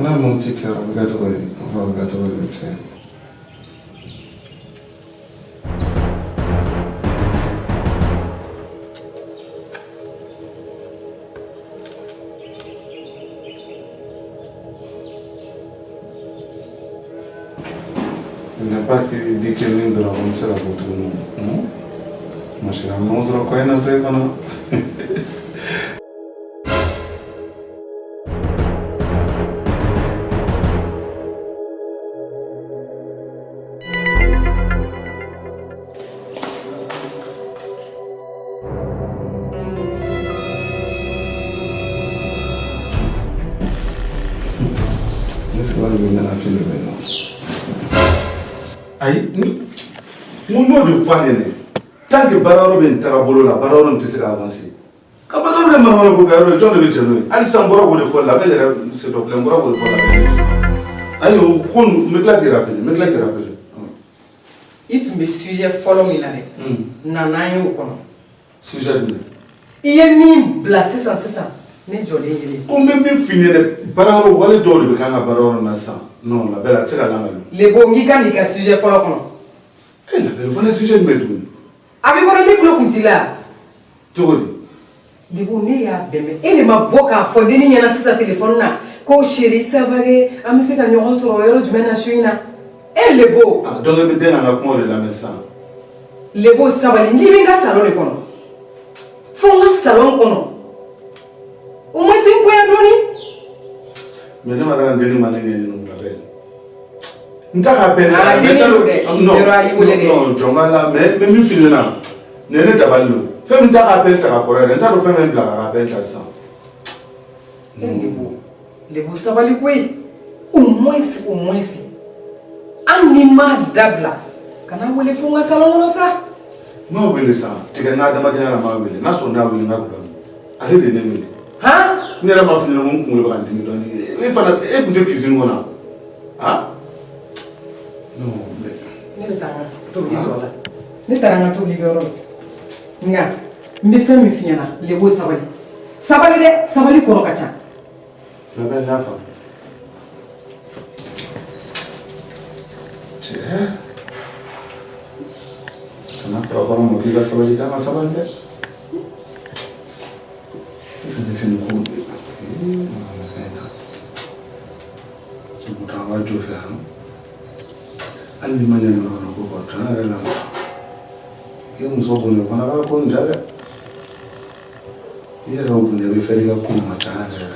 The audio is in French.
On a mon petit cœur, regarde-le. On va regarder. Il n'a pas dit qu'il y a une drôle de la boutique, non? Ma chère, non, c'est quoi, il n'a pas est-ce que vous avez un film maintenant? Aïe, mon mot de famille, tant que Bararo est Tarabolo, la Bararo ne s'est avancé. Quand Bararo est Mamma Bogaro, John de Viceno, Al Sambora de Folla, c'est le plein bras de Folla. Aïe, on me claque rapide. Il me sujet follow me là. Nana yo kono. Sujet de. Il est mis blasé sans ça. Mais jolé. Combien de finir Bararo, voilà d'or le Kanga Bararo Nassa. Non, la belle a tiré la main. Les bongi kan nika sujet follow kono. Eh, la belle, voilà sujet de mettre. Abi kono de klo kuntila. Togodi. Les bonnes ya bembe. Et les ma boka fo deni nyana sa téléphone na. Ko chérie, ça va aller. Amisi ka nyoron so ro du mena shuina. Et les beaux. Ah, donc le déna na ko de la maison. Les beaux ça va ni binga salon e kono. Fonga salon kono. O mo simpo ya doni. Mais ne madame Denis Mané non la belle. Nta rappelle. Ah, Denis non, Jongala mais mi fini na. Nene taballo. Fais un rappel ta rapport, nta do faire un blague rappel ta ça. Les beaux ça va le quoi? Au moins. Anima dabla. Kana wole funga salon ça? Non, oui, ça. Tu as nada madina la mabele. Na so na wili na kuba. Ale de nemele. Ha? Ni la ma fini mon kungo ba ntimi doni. E fana e kunde cuisine ngona. Ha? Non, mais. Ne tanga to li tola. Ne tanga to li goro. Nga. Mbe fe mi fiana le bo sabali. Sabali ko rokacha. La belle la femme. Sana kalau mau kita sabali kan sabali deh. Sebenarnya ni kau, mana kena? Sebut awal jual ham. Andi mana yang orang aku buat, mana ada lama. Ia musuh punya, mana aku pun jaga. Ia rau punya, biferi aku macam mana.